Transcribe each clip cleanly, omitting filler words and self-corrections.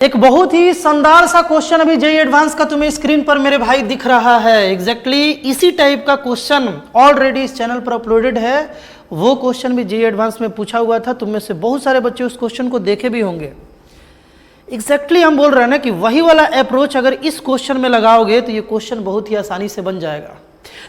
एक बहुत ही शानदार सा क्वेश्चन अभी जेईई एडवांस का तुम्हें स्क्रीन पर मेरे भाई दिख रहा है। एग्जैक्टली इसी टाइप का क्वेश्चन ऑलरेडी इस चैनल पर अपलोडेड है। वो क्वेश्चन भी जेईई एडवांस में पूछा हुआ था। तुम में से बहुत सारे बच्चे उस क्वेश्चन को देखे भी होंगे। एग्जैक्टली हम बोल रहे हैं ना कि वही वाला अप्रोच अगर इस क्वेश्चन में लगाओगे तो ये क्वेश्चन बहुत ही आसानी से बन जाएगा।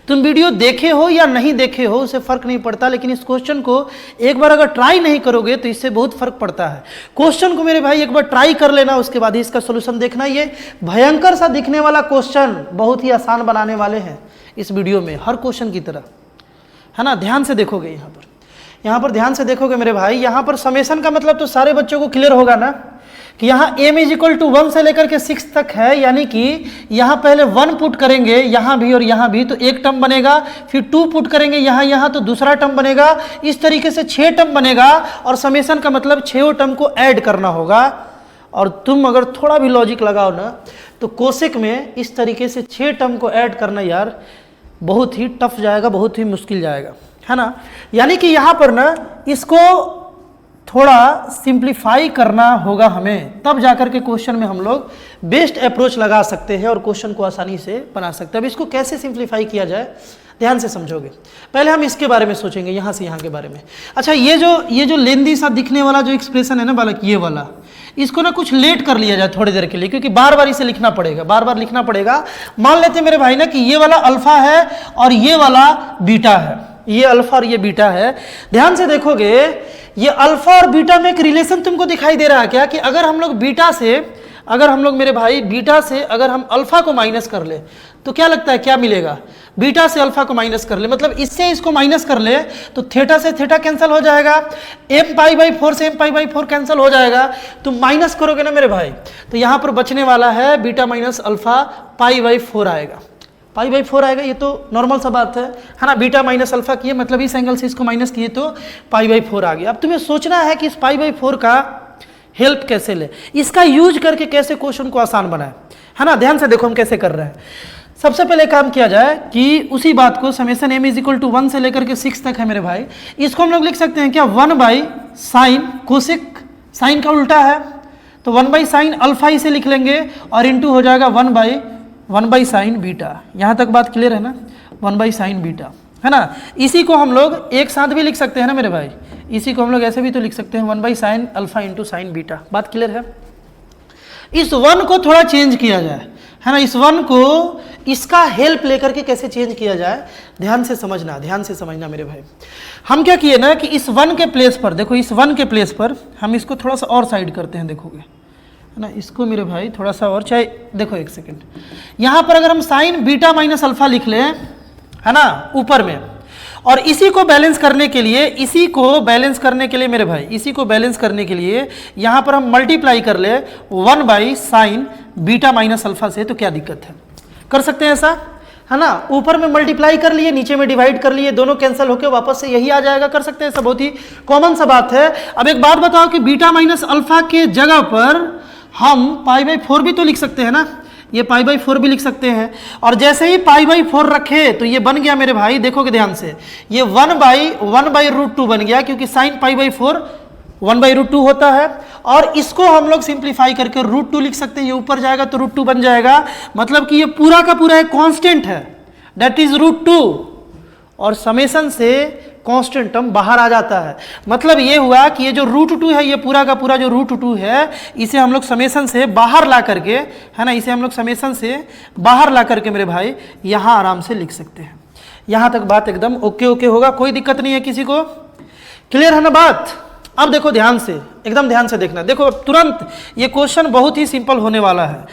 तुम वीडियो देखे हो या नहीं देखे हो उससे फर्क नहीं पड़ता, लेकिन इस क्वेश्चन को एक बार अगर ट्राई नहीं करोगे तो इससे बहुत फर्क पड़ता है। क्वेश्चन को मेरे भाई एक बार ट्राई कर लेना, उसके बाद ही इसका सोल्यूशन देखना। ये भयंकर सा दिखने वाला क्वेश्चन बहुत ही आसान बनाने वाले हैं इस वीडियो में, हर क्वेश्चन की तरह, है ना। ध्यान से देखोगे, यहाँ पर ध्यान से देखोगे मेरे भाई। यहाँ पर समेशन का मतलब तो सारे बच्चों को क्लियर होगा ना कि यहाँ m = 1 से लेकर के 6 तक है, यानी कि यहाँ पहले 1 पुट करेंगे यहाँ भी और यहाँ भी तो एक टर्म बनेगा, फिर 2 पुट करेंगे यहाँ तो दूसरा टर्म बनेगा। इस तरीके से 6 टर्म बनेगा और समेशन का मतलब 6 टर्म को ऐड करना होगा। और तुम अगर थोड़ा भी लॉजिक लगाओ ना तो कोसेक में इस तरीके से 6 टर्म को ऐड करना यार बहुत ही टफ जाएगा, बहुत ही मुश्किल जाएगा, है ना। यानी कि यहाँ पर ना इसको थोड़ा सिंप्लीफाई करना होगा हमें, तब जाकर के क्वेश्चन में हम लोग बेस्ट अप्रोच लगा सकते हैं और क्वेश्चन को आसानी से बना सकते हैं। अब इसको कैसे सिंप्लीफाई किया जाए ध्यान से समझोगे। पहले हम इसके बारे में सोचेंगे, यहाँ से यहाँ के बारे में। अच्छा, ये जो लेंदी सा दिखने वाला जो एक्सप्रेशन है ना बालक, ये वाला, इसको ना कुछ लेट कर लिया जाए थोड़ी देर के लिए, क्योंकि बार बार इसे लिखना पड़ेगा, बार बार लिखना पड़ेगा। मान लेते मेरे भाई ना कि ये वाला अल्फा है और ये वाला बीटा है, ये अल्फा और ये बीटा है। ध्यान से देखोगे ये अल्फा और बीटा में एक रिलेशन तुमको दिखाई दे रहा है क्या, कि अगर हम लोग मेरे भाई बीटा से अगर हम अल्फा को माइनस कर ले तो क्या लगता है क्या मिलेगा। बीटा से अल्फा को माइनस कर ले मतलब इससे इसको माइनस कर ले तो थीटा से थीटा कैंसिल हो जाएगा, m π/4 से m π/4 कैंसिल हो जाएगा। तुम माइनस करोगे ना मेरे भाई तो यहाँ पर बचने वाला है बीटा माइनस अल्फा π/4 आएगा, π/4 आएगा। ये तो नॉर्मल सा बात है ना। बीटा माइनस अल्फा किए मतलब इस एंगल से इसको माइनस किए तो π/4 आ गया। अब तुम्हें सोचना है कि इस π/4 का हेल्प कैसे ले, इसका यूज करके कैसे क्वेश्चन को आसान बनाए, है ना। ध्यान से देखो हम कैसे कर रहे हैं। सबसे पहले काम किया जाए कि उसी बात को समेशन m = 1 से लेकर के 6 तक है मेरे भाई, इसको हम लोग लिख सकते हैं क्या 1/sin कोसेक, साइन का उल्टा है तो 1/sin अल्फा इसे लिख लेंगे और इंटू हो जाएगा 1/sin बीटा। यहाँ तक बात क्लियर है ना, 1/sin बीटा, है ना। इसी को हम लोग एक साथ भी लिख सकते हैं ना मेरे भाई, इसी को हम लोग ऐसे भी तो लिख सकते हैं 1/sin alpha into sine beta. बात क्लियर है। इस 1 को थोड़ा चेंज किया जाए, है ना। इस 1 को इसका हेल्प लेकर के कैसे चेंज किया जाए ध्यान से समझना मेरे भाई। हम क्या किए ना कि इस 1 के प्लेस पर देखो, इस 1 के प्लेस पर हम इसको थोड़ा सा और साइड करते हैं, देखोगे है ना। इसको मेरे भाई थोड़ा सा और, चाहे देखो एक सेकेंड, यहाँ पर अगर हम साइन बीटा माइनस अल्फा लिख लें, है ना, ऊपर में, और इसी को बैलेंस करने के लिए मेरे भाई, इसी को बैलेंस करने के लिए यहाँ पर हम मल्टीप्लाई कर ले 1/sin बीटा माइनस अल्फा से, तो क्या दिक्कत है, कर सकते हैं ऐसा, है ना। ऊपर में मल्टीप्लाई कर लिए, नीचे में डिवाइड कर लिए, दोनों कैंसिल होकर वापस से यही आ जाएगा, कर सकते हैं ऐसा, बहुत ही कॉमन सा बात है। अब एक बात बताओ कि बीटा माइनस अल्फा के जगह पर हम π/4 भी तो लिख सकते हैं ना, ये π/4 भी लिख सकते हैं। और जैसे ही π/4 रखे तो ये बन गया मेरे भाई, देखोगे ध्यान से, ये 1/√2 बन गया, क्योंकि साइन π/4 1/√2 होता है। और इसको हम लोग सिंप्लीफाई करके √2 लिख सकते हैं, ये ऊपर जाएगा तो √2 बन जाएगा, मतलब कि ये पूरा का पूरा एक कांस्टेंट है, दैट इज √2, और समेशन से कांस्टेंट टर्म बाहर आ जाता है। मतलब ये हुआ कि ये जो √2 है, ये पूरा का पूरा जो √2 है, इसे हम लोग समेशन से बाहर ला करके, है ना, इसे हम लोग समेशन से बाहर ला करके मेरे भाई यहाँ आराम से लिख सकते हैं। यहाँ तक बात एकदम ओके होगा, कोई दिक्कत नहीं है किसी को, क्लियर है ना बात। अब देखो ध्यान से, एकदम ध्यान से देखना। देखो तुरंत ये क्वेश्चन बहुत ही सिंपल होने वाला है,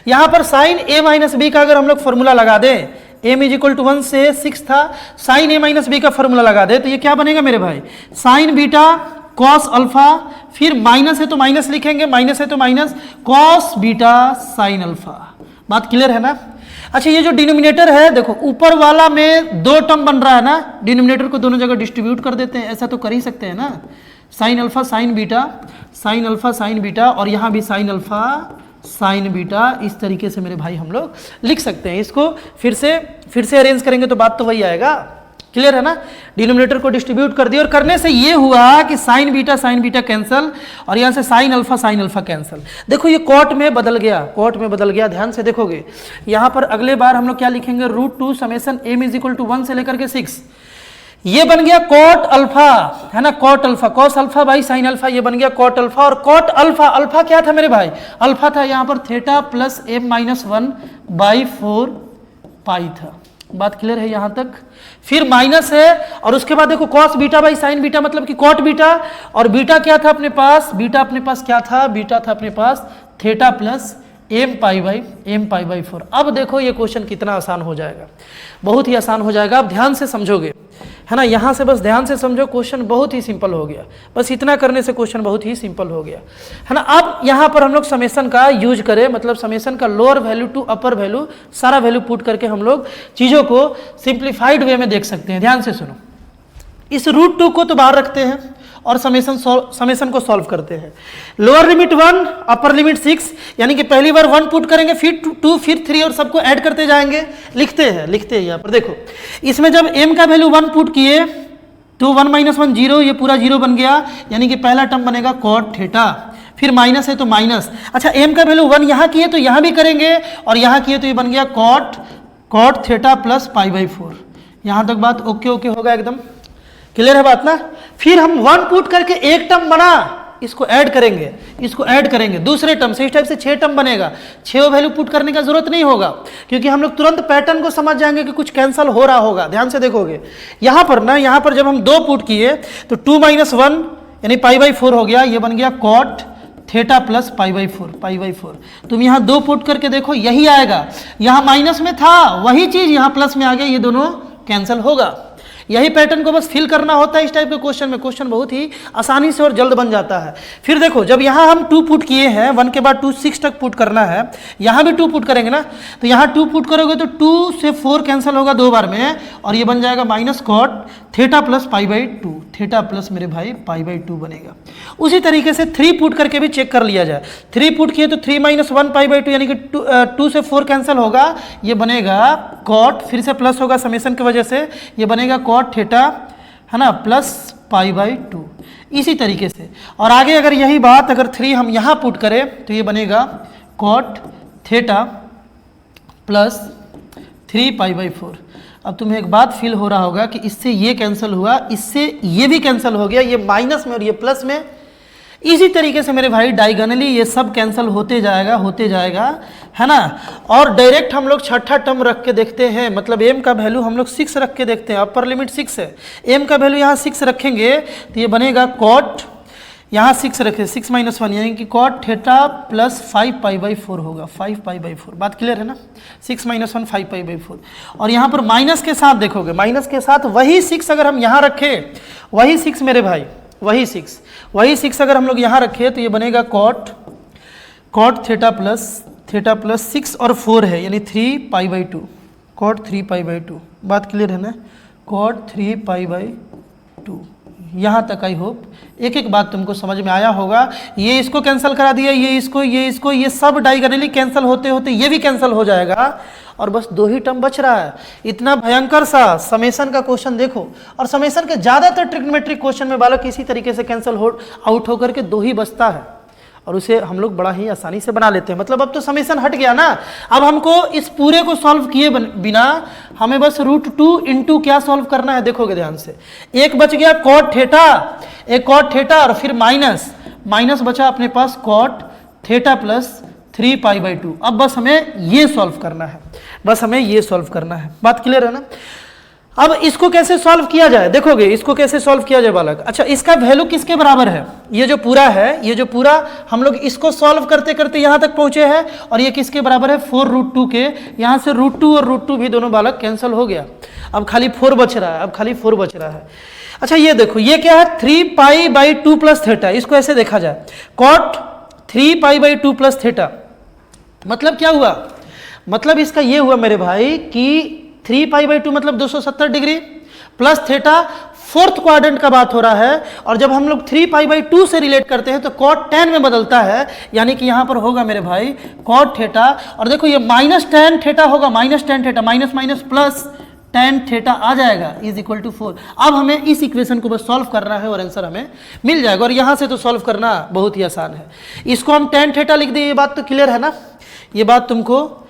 यहाँ पर साइन a - b का अगर हम लोग फॉर्मूला लगा दें, m = 1 से 6 था, साइन a - b का फॉर्मूला लगा दे तो ये क्या बनेगा मेरे भाई, साइन बीटा कॉस अल्फा, फिर माइनस है तो माइनस लिखेंगे, माइनस है तो minus cos beta sine alpha. बात क्लियर है ना। अच्छा, ये जो डिनोमिनेटर है देखो, ऊपर वाला में 2 टर्म बन रहा है ना, डिनोमिनेटर को दोनों जगह डिस्ट्रीब्यूट कर देते हैं, ऐसा तो कर ही सकते हैं ना, साइन अल्फा साइन बीटा, और यहाँ भी साइन अल्फा साइन बीटा, इस तरीके से मेरे भाई हम लोग लिख सकते हैं। इसको फिर से अरेंज करेंगे तो बात तो वही आएगा, क्लियर है ना। डिनोमिनेटर को डिस्ट्रीब्यूट कर दिया और करने से ये हुआ कि साइन बीटा कैंसल और यहाँ से साइन अल्फा कैंसल। देखो ये कॉट में बदल गया, ध्यान से देखोगे यहाँ पर अगले बार हम लोग क्या लिखेंगे, √2 summation m is equal to 1 से लेकर के 6, ये बन गया कॉट अल्फा, है ना, cot alpha, cos alpha by sine alpha, ये बन गया कॉट अल्फा। और कॉट अल्फा क्या था मेरे भाई, अल्फा था यहाँ पर थीटा प्लस m-1/4 पाई था। बात क्लियर है यहाँ तक। फिर माइनस है और उसके बाद देखो cos beta by sine beta मतलब कि कॉट बीटा, और बीटा क्या था अपने पास, बीटा था अपने पास थीटा प्लस m π/4। अब देखो ये क्वेश्चन कितना आसान हो जाएगा, बहुत ही आसान हो जाएगा। आप ध्यान से समझोगे, है ना, यहाँ से बस ध्यान से समझो, क्वेश्चन बहुत ही सिंपल हो गया। बस इतना करने से क्वेश्चन बहुत ही सिंपल हो गया, है ना। अब यहाँ पर हम लोग समेशन का यूज करें, मतलब समेशन का lower value to upper value सारा वैल्यू पुट करके हम लोग चीज़ों को सिंप्लीफाइड वे में देख सकते हैं। ध्यान से सुनो, इस √2 को तो बाहर रखते हैं और समेशन को सॉल्व करते हैं। लोअर लिमिट 1 अपर लिमिट 6, यानी कि पहली बार 1 पुट करेंगे, फिर 2 फिर 3 और सबको ऐड करते जाएंगे। लिखते हैं यहाँ पर देखो, इसमें जब m का वैल्यू 1 पुट किए तो 1 - 1 0, ये पूरा 0 बन गया, यानी कि पहला टर्म बनेगा कॉट थीटा, फिर माइनस है तो माइनस। अच्छा m का वैल्यू 1 यहाँ किए तो यहाँ भी करेंगे और यहाँ किए तो ये बन गया कॉट थीटा प्लस π/4। यहाँ तक बात ओके होगा, एकदम क्लियर है बात ना। फिर हम 1 पुट करके एक टर्म बना, इसको ऐड करेंगे दूसरे टर्म से, इस टाइप से 6 टर्म बनेगा। 6 वैल्यू पुट करने का जरूरत नहीं होगा क्योंकि हम लोग तुरंत पैटर्न को समझ जाएंगे कि कुछ कैंसिल हो रहा होगा। ध्यान से देखोगे यहाँ पर जब हम 2 पुट किए तो 2 - 1 यानी π/4 हो गया, ये बन गया कॉट थीटा प्लस π/4। तुम यहाँ 2 पुट करके देखो, यही आएगा। यहाँ माइनस में था वही चीज यहाँ प्लस में आ गया, ये दोनों कैंसिल होगा। यही पैटर्न को बस फिल करना होता है इस टाइप के क्वेश्चन में। क्वेश्चन बहुत ही आसानी से और जल्द बन जाता है। फिर देखो, जब यहाँ हम 2 पुट किए हैं, 1 के बाद 2 6 तक पुट करना है, यहाँ भी 2 पुट करेंगे ना, तो यहाँ 2 पुट करोगे तो 2 से 4 कैंसिल होगा 2 बार में और ये बन जाएगा minus cot theta plus π/2, theta plus मेरे भाई π/2 बनेगा। उसी तरीके से 3 पुट करके भी चेक कर लिया जाए। 3 पुट किए तो 3 - 1 π/2 यानी कि 2 से 4 कैंसिल होगा, ये बनेगा कॉट, फिर से प्लस होगा समेशन की वजह से, ये बनेगा कॉट थीटा, है ना, प्लस π/2। इसी तरीके से और आगे अगर यही बात अगर 3 हम यहाँ पुट करें तो ये बनेगा कॉट थीटा प्लस 3 π/4। अब तुम्हें एक बात फील हो रहा होगा कि इससे ये कैंसिल हुआ, इससे ये भी कैंसिल हो गया, ये माइनस में और ये प्लस में। इसी तरीके से मेरे भाई डायगोनली ये सब कैंसिल होते जाएगा, है ना। और डायरेक्ट हम लोग छठा टर्म रख के देखते हैं, मतलब m का वैल्यू हम लोग 6 रख के देखते हैं। अपर लिमिट 6 है, m का वैल्यू यहाँ 6 रखेंगे तो ये बनेगा कॉट, यहाँ 6 रखे 6 - 1 यानी कि कॉट थीटा प्लस 5 π/4 होगा, 5 π/4। बात क्लियर है ना। 6 - 1 5 π/4। और यहाँ पर माइनस के साथ देखोगे, माइनस के साथ वही 6 अगर हम यहाँ रखें, वही 6 मेरे भाई, वही 6 अगर हम लोग यहाँ रखें तो ये बनेगा कॉट थीटा प्लस 6 और 4 है यानी 3 π/2, कॉट 3 π/2। बात क्लियर है ना, कॉट 3 π/2। यहाँ तक आई होप एक एक बात तुमको समझ में आया होगा। ये इसको कैंसिल करा दिया, ये इसको, ये सब डायगोनली कैंसिल होते होते ये भी कैंसिल हो जाएगा और बस 2 ही टर्म बच रहा है। इतना भयंकर सा समेशन का क्वेश्चन देखो, और समेशन के ज़्यादातर ट्रिग्नोमेट्रिक क्वेश्चन में बालक इसी तरीके से कैंसिल आउट होकर के 2 ही बचता है और उसे हम लोग बड़ा ही आसानी से बना लेते हैं। मतलब अब तो समेशन हट गया ना, अब हमको इस पूरे को सॉल्व किए बिना हमें बस √2 इंटू क्या सॉल्व करना है, देखोगे ध्यान से। एक बच गया कॉट थीटा, एक कॉट थीटा और फिर माइनस बचा अपने पास कॉट थीटा प्लस 3 π/2। अब बस हमें ये सॉल्व करना है, बात क्लियर है ना। अब इसको कैसे सॉल्व किया जाए, देखोगे इसको कैसे सॉल्व किया जाए बालक। अच्छा, इसका वैल्यू किसके बराबर है, ये जो पूरा हम लोग इसको सॉल्व करते करते यहाँ तक पहुंचे हैं और ये किसके बराबर है, 4√2 के। यहाँ से √2 और √2 भी दोनों बालक कैंसिल हो गया, अब खाली 4 बच रहा है। अच्छा ये देखो, ये क्या है, 3 π/2 प्लस थीटा। इसको ऐसे देखा जाए, कॉट 3 π/2 प्लस थीटा, मतलब क्या हुआ, मतलब इसका ये हुआ मेरे भाई कि 3 π/2 मतलब 270 degree plus theta, 4th quadrant का बात हो रहा है। और जब हम लोग 3 π/2 से रिलेट करते हैं तो कॉट tan में बदलता है, यानी कि यहाँ पर होगा मेरे भाई कॉट थीटा। और देखो ये -tan थीटा होगा, -tan theta, minus plus tan theta आ जाएगा इज इक्वल टू 4। अब हमें इस इक्वेशन को बस सॉल्व करना है और आंसर हमें मिल जाएगा। और यहाँ से तो सॉल्व करना बहुत ही आसान है। इसको हम tan थीटा लिख दिए, ये बात तो क्लियर है ना, ये बात तुमको।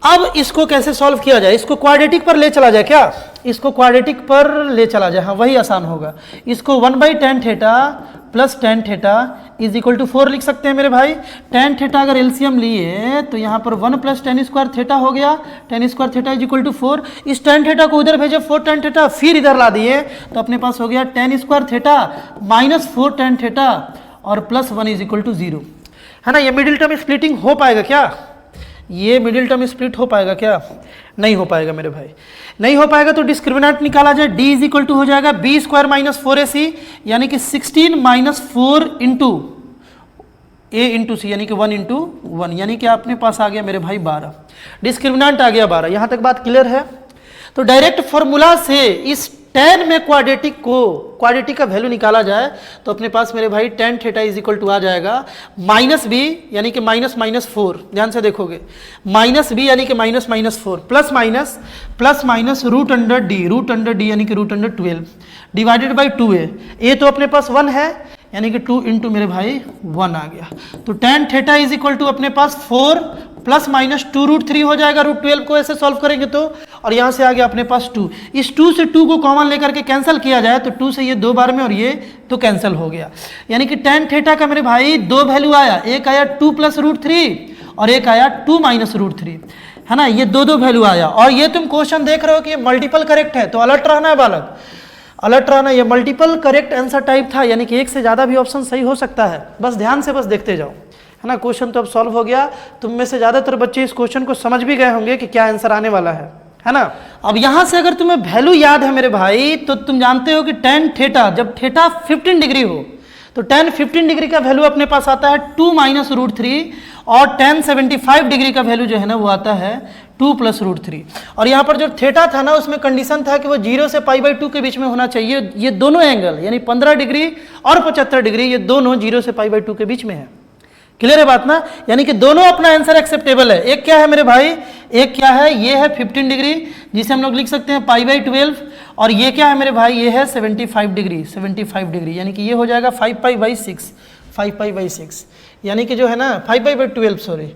अब इसको कैसे सॉल्व किया जाए, इसको क्वाड्रेटिक पर ले चला जाए क्या, इसको क्वाड्रेटिक पर ले चला जाए, हाँ वही आसान होगा। इसको 1/tan theta plus tan theta is equal to 4 लिख सकते हैं मेरे भाई। tan थीटा अगर एलसीएम लिए तो यहाँ पर 1 प्लस tan स्क्वायर थीटा हो गया, tan square theta is equal to 4। इस tan थीटा को उधर भेजे 4 tan थीटा, फिर इधर ला दिए तो अपने पास हो गया tan square theta minus 4 tan theta और प्लस 1 इज इक्वल टू 0, है ना। ये मिडिल टर्म स्प्लिटिंग हो पाएगा क्या, ये मिडिल टर्म स्प्लिट हो पाएगा क्या, नहीं हो पाएगा मेरे भाई, नहीं हो पाएगा। तो डिस्क्रिमिनेंट निकाला जाए, d इज इक्वल टू हो जाएगा b स्क्वायर माइनस 4ac यानी कि 16 माइनस 4 इंटू a इंटू सी यानी कि 1 इंटू 1 यानी कि अपने पास आ गया मेरे भाई 12। डिस्क्रिमिनेंट आ गया 12। यहाँ तक बात क्लियर है। तो डायरेक्ट फॉर्मूला से इस tan में क्वाड्रेटिक का वैल्यू निकाला जाए तो अपने पास मेरे भाई tan theta is equal to आ जाएगा माइनस बी यानी कि माइनस माइनस 4, ध्यान से देखोगे, माइनस बी यानी कि minus minus 4 plus minus root under D यानी कि root under 12 divided by 2a। A तो अपने पास 1 है यानी कि 2 इंटू मेरे भाई 1 आ गया। तो tan theta is equal to अपने पास 4 प्लस माइनस 2 रूट 3 हो जाएगा, रूट 12 को ऐसे सॉल्व करेंगे तो, और यहाँ से आ गया अपने पास 2। इस 2 से 2 को कॉमन लेकर के कैंसिल किया जाए तो 2 से ये 2 बार में और ये तो कैंसिल हो गया। यानी कि tan थीटा का मेरे भाई 2 वैल्यू आया, एक आया 2 प्लस रूट 3 और एक आया 2 माइनस रूट 3, है ना। ये दो वैल्यू आया। और ये तुम क्वेश्चन देख रहे हो कि ये मल्टीपल करेक्ट है तो अलर्ट रहना है बालक, अलर्ट रहना। ये मल्टीपल करेक्ट आंसर टाइप था यानी कि एक से ज़्यादा भी ऑप्शन सही हो सकता है, बस ध्यान से बस देखते जाओ, है ना। क्वेश्चन तो अब सॉल्व हो गया। तुम में से ज़्यादातर बच्चे इस क्वेश्चन को समझ भी गए होंगे कि क्या आंसर आने वाला है ना। अब यहाँ से अगर तुम्हें वैल्यू याद है मेरे भाई तो तुम जानते हो कि tan थीटा जब थीटा 15 डिग्री हो तो tan 15 डिग्री का वैल्यू अपने पास आता है 2 माइनस रूट 3 और tan 75 डिग्री का वैल्यू जो है ना वो आता है 2 प्लस रूट 3। और यहाँ पर जो थीटा था ना उसमें कंडीशन था कि वो 0 से π/2 के बीच में होना चाहिए। ये दोनों एंगल यानी 15 डिग्री और 75 डिग्री ये दोनों 0 से π/2 के बीच में है। क्लियर है बात ना, यानी कि दोनों अपना आंसर एक्सेप्टेबल है। एक क्या है मेरे भाई, एक क्या है, ये है 15 डिग्री जिसे हम लोग लिख सकते हैं π/12 और ये क्या है मेरे भाई, ये है 75 डिग्री यानी कि ये हो जाएगा 5π/6 यानी कि जो है ना 5π/12 सॉरी,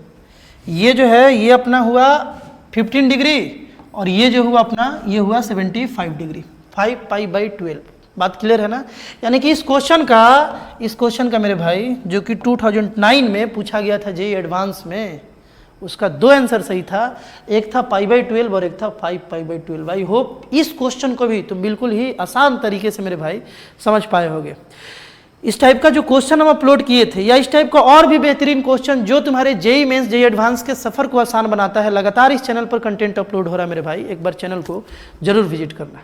ये जो है ये अपना हुआ 15 डिग्री और ये जो हुआ अपना ये हुआ 75 डिग्री, 5π/12। बात क्लियर है ना। यानी कि इस क्वेश्चन का मेरे भाई जो कि 2009 में पूछा गया था जेईई एडवांस में, उसका 2 आंसर सही था, एक था π/12 और एक था 5π/12। आई होप इस क्वेश्चन को भी तुम बिल्कुल ही आसान तरीके से मेरे भाई समझ पाए होगे। इस टाइप का जो क्वेश्चन हम अपलोड किए थे या इस टाइप का और भी बेहतरीन क्वेश्चन जो तुम्हारे जेईई मेंस जेईई एडवांस के सफर को आसान बनाता है, लगातार इस चैनल पर कंटेंट अपलोड हो रहा है मेरे भाई। एक बार चैनल को जरूर विजिट करना।